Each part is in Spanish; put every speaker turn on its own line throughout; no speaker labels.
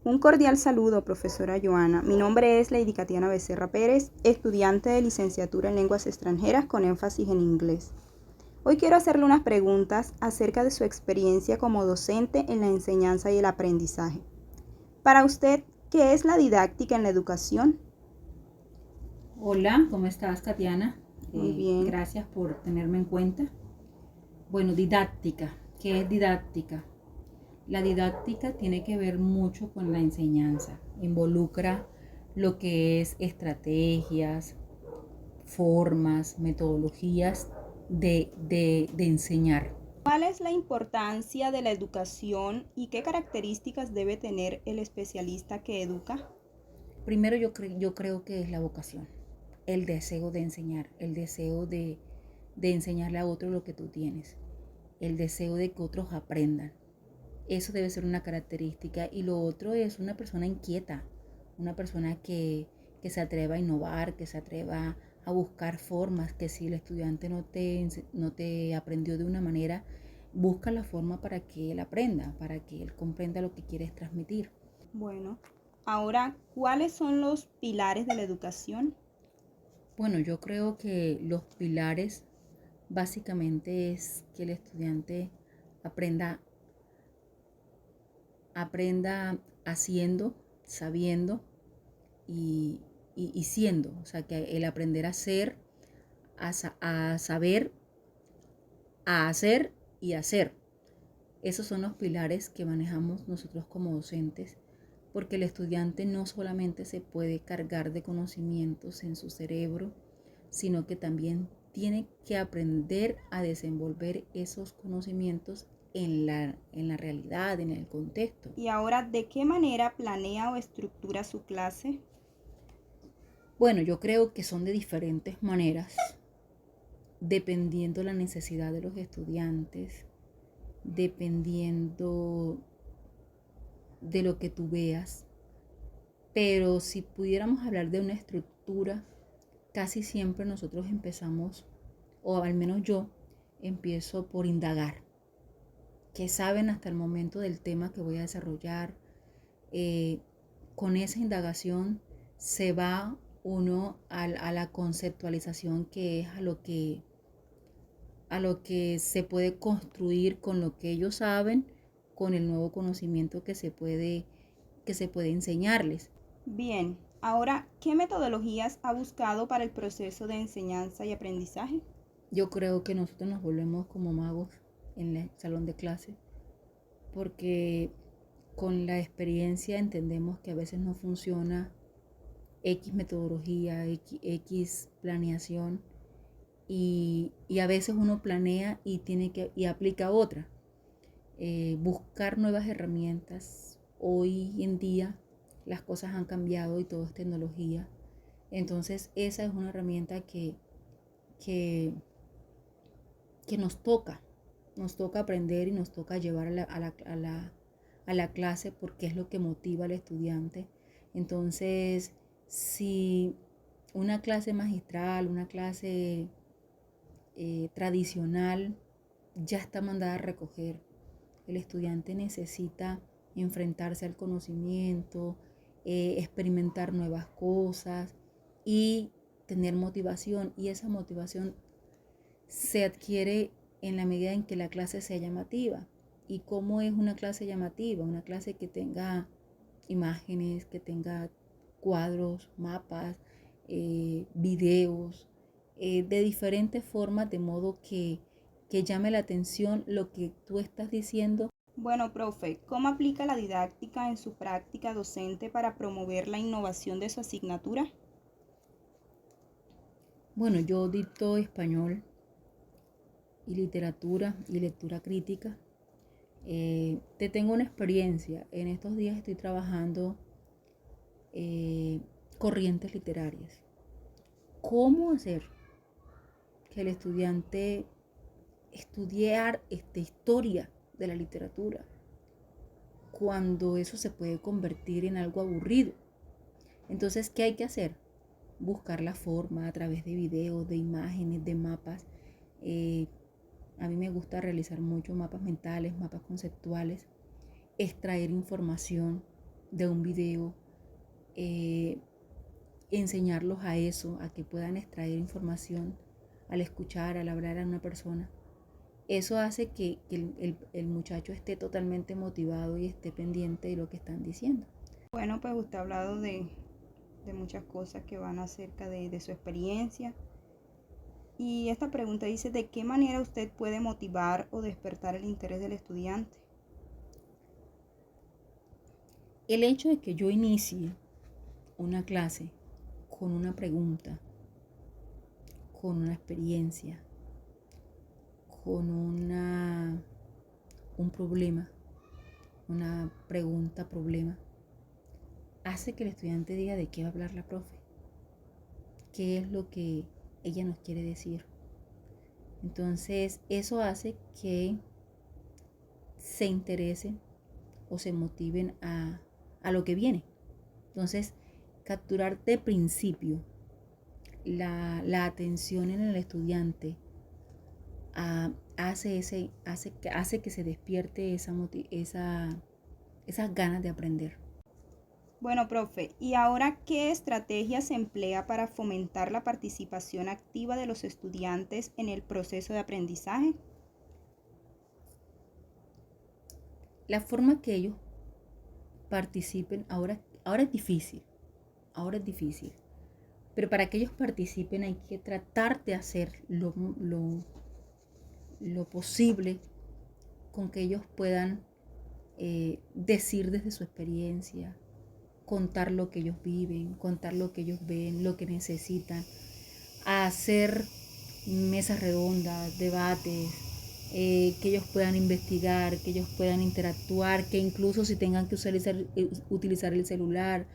Un cordial saludo, profesora Joana. Mi nombre es Lady Katiana Becerra Pérez, estudiante de licenciatura en lenguas extranjeras con énfasis en inglés. Hoy quiero hacerle unas preguntas acerca de su experiencia como docente en la enseñanza y el aprendizaje. Para usted, ¿qué es la didáctica en la educación?
Hola, ¿cómo estás, Katiana?
Muy bien.
Gracias por tenerme en cuenta. Bueno, didáctica. ¿Qué es didáctica? La didáctica tiene que ver mucho con la enseñanza. Involucra lo que es estrategias, formas, metodologías de enseñar.
¿Cuál es la importancia de la educación y qué características debe tener el especialista que educa?
Primero yo creo que es la vocación, el deseo de enseñar, el deseo de enseñarle a otro lo que tú tienes, el deseo de que otros aprendan. Eso debe ser una característica. Y lo otro es una persona inquieta, una persona que se atreva a innovar, que se atreva a buscar formas, que si el estudiante no te aprendió de una manera, busca la forma para que él aprenda, para que él comprenda lo que quieres transmitir.
Bueno, ahora, ¿cuáles son los pilares de la educación?
Bueno, yo creo que los pilares básicamente es que el estudiante aprenda, aprenda haciendo, sabiendo y, y siendo. O sea, que el aprender a ser, a saber, a hacer y hacer. Esos son los pilares que manejamos nosotros como docentes, porque el estudiante no solamente se puede cargar de conocimientos en su cerebro, sino que también tiene que aprender a desenvolver esos conocimientos en la realidad, en el contexto.
Y ahora, ¿de qué manera planea o estructura su clase?
Bueno, yo creo que son de diferentes maneras, dependiendo la necesidad de los estudiantes, dependiendo de lo que tú veas. Pero si pudiéramos hablar de una estructura, casi siempre nosotros empezamos, o al menos yo, empiezo por indagar. ¿Qué saben hasta el momento del tema que voy a desarrollar? Eh, con esa indagación se va uno a la conceptualización, que es a lo que se puede construir con lo que ellos saben, con el nuevo conocimiento que se puede enseñarles.
Bien, ahora, ¿qué metodologías ha buscado para el proceso de enseñanza y aprendizaje?
Yo creo que nosotros nos volvemos como magos en el salón de clase, porque con la experiencia entendemos que a veces no funciona X metodología, X planeación, y a veces uno planea y aplica otra. Buscar nuevas herramientas. Hoy en día las cosas han cambiado y todo es tecnología. Entonces esa es una herramienta que, que nos toca aprender y nos toca llevar a la clase, porque es lo que motiva al estudiante. Entonces, si una clase magistral, una clase tradicional ya está mandada a recoger, el estudiante necesita enfrentarse al conocimiento, experimentar nuevas cosas y tener motivación. Y esa motivación se adquiere en la medida en que la clase sea llamativa. ¿Y cómo es una clase llamativa? Una clase que tenga imágenes, que tenga cuadros, mapas, videos, de diferentes formas, de modo que llame la atención lo que tú estás diciendo.
Bueno, profe, ¿cómo aplica la didáctica en su práctica docente para promover la innovación de su asignatura?
Bueno, yo dicto español y literatura y lectura crítica. Te tengo una experiencia. En estos días estoy trabajando eh, corrientes literarias. ¿Cómo hacer que el estudiante estudiar esta historia de la literatura cuando eso se puede convertir en algo aburrido? Entonces, ¿qué hay que hacer? Buscar la forma a través de videos, de imágenes, de mapas. Eh, a mí me gusta realizar muchos mapas mentales, mapas conceptuales, extraer información, de un video, enseñarlos a eso, a que puedan extraer información al escuchar, al hablar a una persona. Eso hace que el muchacho esté totalmente motivado y esté pendiente de lo que están diciendo.
Bueno, pues usted ha hablado de muchas cosas que van acerca de su experiencia. Y esta pregunta dice, ¿de qué manera usted puede motivar o despertar el interés del estudiante?
El hecho de que yo inicie una clase con una pregunta, con una experiencia, con un problema, una pregunta-problema, hace que el estudiante diga de qué va a hablar la profe, qué es lo que ella nos quiere decir. Entonces, eso hace que se interesen o se motiven a lo que viene. Entonces, capturar de principio la atención en el estudiante hace que se despierte esas ganas de aprender.
Bueno, profe, ¿y ahora qué estrategia se emplea para fomentar la participación activa de los estudiantes en el proceso de aprendizaje?
La forma que ellos participen ahora es difícil, pero para que ellos participen hay que tratar de hacer lo posible con que ellos puedan decir desde su experiencia, contar lo que ellos viven, contar lo que ellos ven, lo que necesitan, hacer mesas redondas, debates, que ellos puedan investigar, que ellos puedan interactuar, que incluso si tengan que utilizar el celular,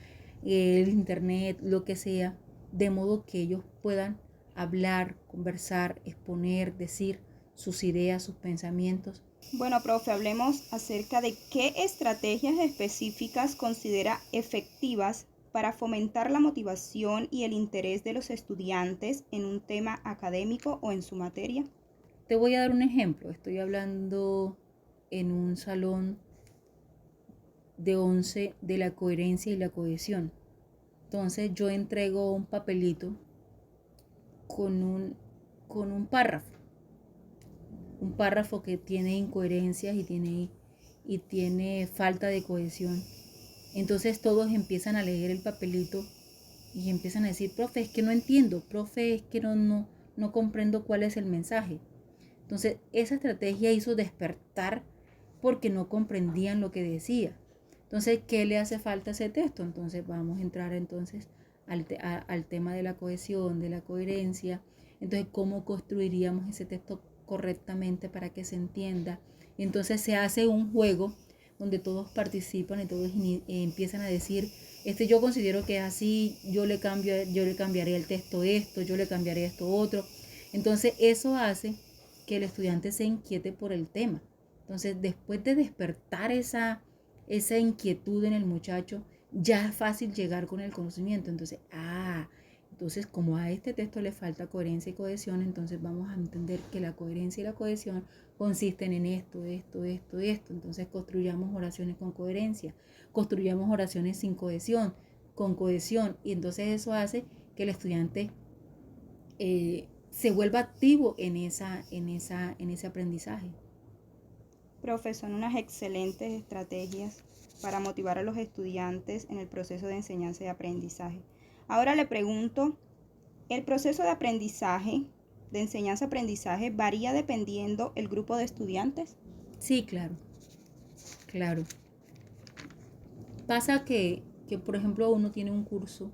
el internet, lo que sea, de modo que ellos puedan hablar, conversar, exponer, decir sus ideas, sus pensamientos.
Bueno, profe, hablemos acerca de qué estrategias específicas considera efectivas para fomentar la motivación y el interés de los estudiantes en un tema académico o en su materia.
Te voy a dar un ejemplo. Estoy hablando en un salón de 11 de la coherencia y la cohesión. Entonces yo entrego un papelito con un párrafo que tiene incoherencias y tiene falta de cohesión. Entonces todos empiezan a leer el papelito y empiezan a decir, profe, es que no entiendo, profe, es que no comprendo cuál es el mensaje. Entonces esa estrategia hizo despertar porque no comprendían lo que decía. Entonces, ¿qué le hace falta a ese texto? Entonces vamos a entrar entonces al tema de la cohesión, de la coherencia. Entonces, ¿cómo construiríamos ese texto correctamente para que se entienda? Entonces se hace un juego donde todos participan y todos empiezan a decir, yo considero que es así, yo le cambiaré el texto esto, yo le cambiaré esto otro. Entonces eso hace que el estudiante se inquiete por el tema. Entonces, después de despertar esa inquietud en el muchacho, ya es fácil llegar con el conocimiento. Entonces como a este texto le falta coherencia y cohesión, entonces vamos a entender que la coherencia y la cohesión consisten en esto. Entonces construyamos oraciones con coherencia, construyamos oraciones sin cohesión, con cohesión, y entonces eso hace que el estudiante se vuelva activo en ese aprendizaje.
Profe, son unas excelentes estrategias para motivar a los estudiantes en el proceso de enseñanza y aprendizaje. Ahora le pregunto, ¿el proceso de aprendizaje, de enseñanza-aprendizaje, varía dependiendo el grupo de estudiantes?
Sí, claro. Pasa que por ejemplo, uno tiene un curso,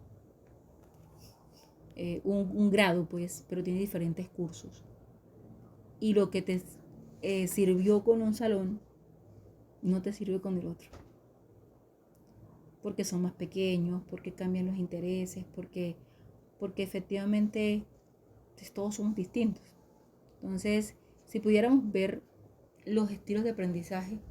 un grado, pues, pero tiene diferentes cursos. Y lo que te sirvió con un salón, no te sirve con el otro. Porque son más pequeños, porque cambian los intereses, porque efectivamente pues, todos somos distintos. Entonces, si pudiéramos ver los estilos de aprendizaje,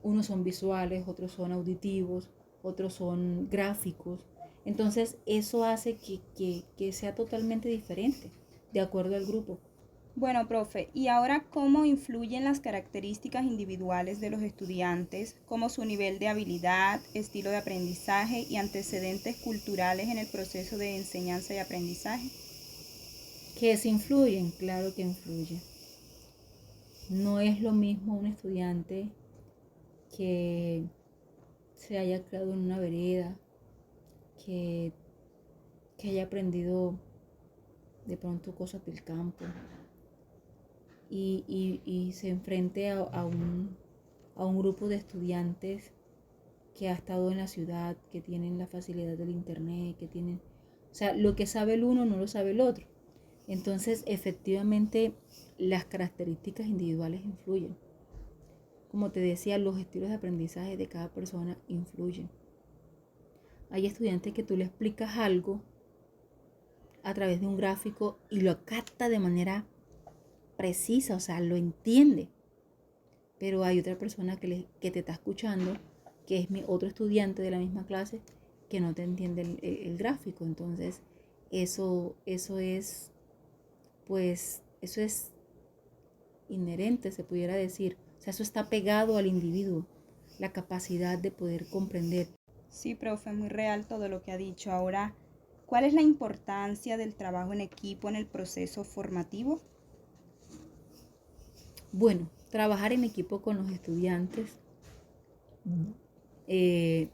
unos son visuales, otros son auditivos, otros son gráficos. Entonces, eso hace que sea totalmente diferente de acuerdo al grupo.
Bueno, profe, ¿y ahora cómo influyen las características individuales de los estudiantes, como su nivel de habilidad, estilo de aprendizaje y antecedentes culturales en el proceso de enseñanza y aprendizaje?
Que se influyen, claro que influyen. No es lo mismo un estudiante que se haya criado en una vereda, que, que haya aprendido de pronto cosas del campo y se enfrente a un grupo de estudiantes que ha estado en la ciudad, que tienen la facilidad del internet, que tienen, o sea, lo que sabe el uno no lo sabe el otro. Entonces, efectivamente, las características individuales influyen. Como te decía, los estilos de aprendizaje de cada persona influyen. Hay estudiantes que tú le explicas algo a través de un gráfico y lo capta de manera precisa, o sea, lo entiende. Pero hay otra persona que te está escuchando, que es mi otro estudiante de la misma clase, que no te entiende el gráfico. Entonces, eso es, pues, eso es inherente, se pudiera decir. O sea, eso está pegado al individuo, la capacidad de poder comprender.
Sí, profe, muy real todo lo que ha dicho. Ahora, ¿cuál es la importancia del trabajo en equipo en el proceso formativo?
Bueno, trabajar en equipo con los estudiantes, eh,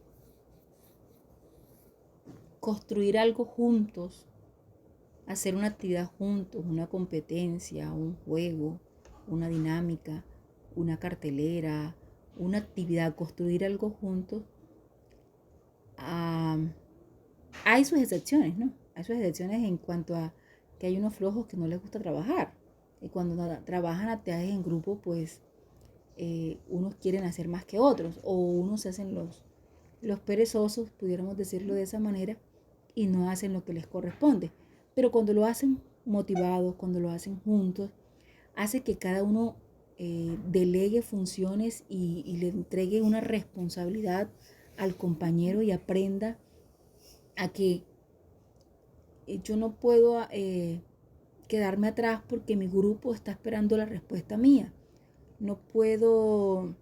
construir algo juntos, hacer una actividad juntos, una competencia, un juego, una dinámica, una cartelera, una actividad, construir algo juntos. ah, Hay sus excepciones, ¿no? Hay sus excepciones en cuanto a que hay unos flojos que no les gusta trabajar. Y cuando trabajan actividades en grupo, pues unos quieren hacer más que otros, o unos se hacen los perezosos, pudiéramos decirlo de esa manera, y no hacen lo que les corresponde. Pero cuando lo hacen motivados, cuando lo hacen juntos, hace que cada uno delegue funciones y le entregue una responsabilidad al compañero y aprenda a que yo no puedo quedarme atrás porque mi grupo está esperando la respuesta mía. No puedo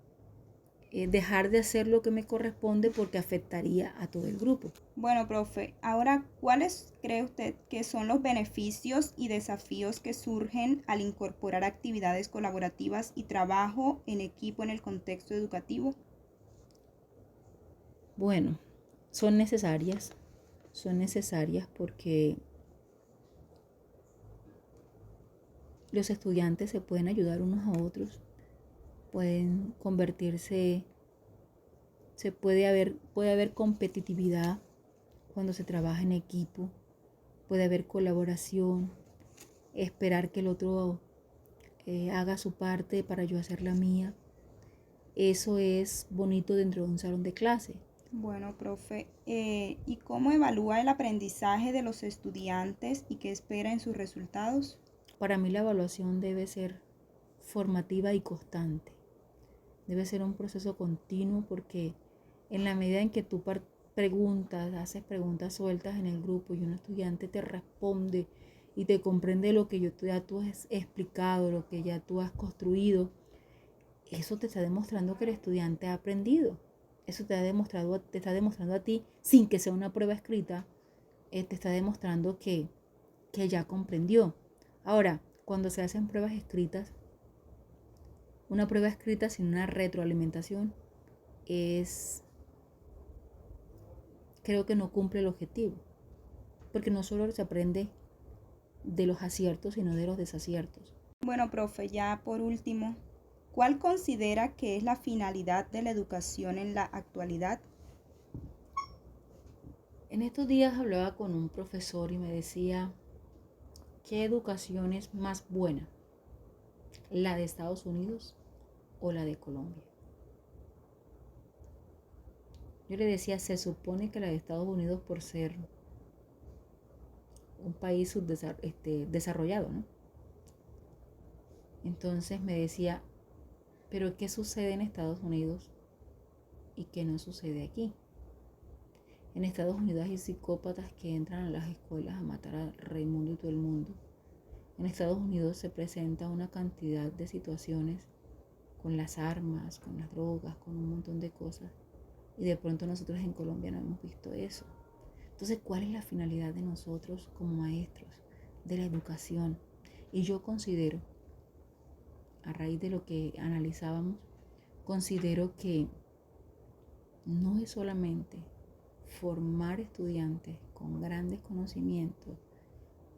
dejar de hacer lo que me corresponde porque afectaría a todo el grupo.
Bueno, profe, ahora, ¿cuáles cree usted que son los beneficios y desafíos que surgen al incorporar actividades colaborativas y trabajo en equipo en el contexto educativo?
Bueno, son necesarias porque los estudiantes se pueden ayudar unos a otros, pueden convertirse, puede haber competitividad cuando se trabaja en equipo, puede haber colaboración, esperar que el otro haga su parte para yo hacer la mía. Eso es bonito dentro de un salón de clase.
Bueno, profe, ¿y cómo evalúa el aprendizaje de los estudiantes y qué espera en sus resultados?
Para mí la evaluación debe ser formativa y constante. Debe ser un proceso continuo porque en la medida en que tú preguntas, haces preguntas sueltas en el grupo y un estudiante te responde y te comprende lo que ya tú has explicado, lo que ya tú has construido, eso te está demostrando que el estudiante ha aprendido. Eso te está demostrando a ti, sin que sea una prueba escrita, te está demostrando que ya comprendió. Ahora, cuando se hacen pruebas escritas, una prueba escrita sin una retroalimentación es, creo que no cumple el objetivo, porque no solo se aprende de los aciertos, sino de los desaciertos.
Bueno, profe, ya por último, ¿cuál considera que es la finalidad de la educación en la actualidad?
En estos días hablaba con un profesor y me decía, ¿qué educación es más buena? ¿La de Estados Unidos o la de Colombia? Yo le decía, se supone que la de Estados Unidos por ser un país desarrollado, ¿no? Entonces me decía, ¿pero qué sucede en Estados Unidos y qué no sucede aquí? En Estados Unidos hay psicópatas que entran a las escuelas a matar al rey mundo y todo el mundo. En Estados Unidos se presenta una cantidad de situaciones con las armas, con las drogas, con un montón de cosas. Y de pronto nosotros en Colombia no hemos visto eso. Entonces, ¿cuál es la finalidad de nosotros como maestros, de la educación? Y yo considero, a raíz de lo que analizábamos, considero que no es solamente formar estudiantes con grandes conocimientos,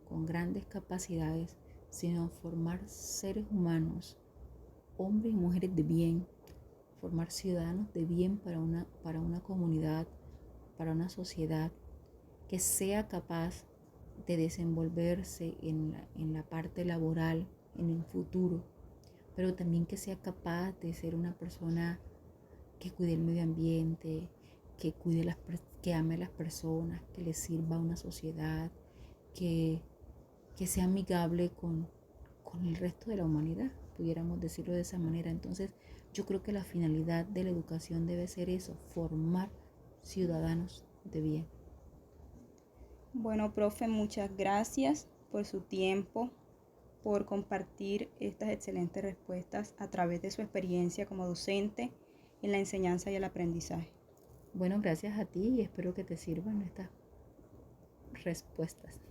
con grandes capacidades, sino formar seres humanos, hombres y mujeres de bien, formar ciudadanos de bien para una comunidad, para una sociedad que sea capaz de desenvolverse en la parte laboral, en el futuro, pero también que sea capaz de ser una persona que cuide el medio ambiente, que ame a las personas, que les sirva a una sociedad, que, que sea amigable con el resto de la humanidad, pudiéramos decirlo de esa manera. Entonces, yo creo que la finalidad de la educación debe ser eso, formar ciudadanos de bien.
Bueno, profe, muchas gracias por su tiempo, por compartir estas excelentes respuestas a través de su experiencia como docente en la enseñanza y el aprendizaje.
Bueno, gracias a ti y espero que te sirvan estas respuestas.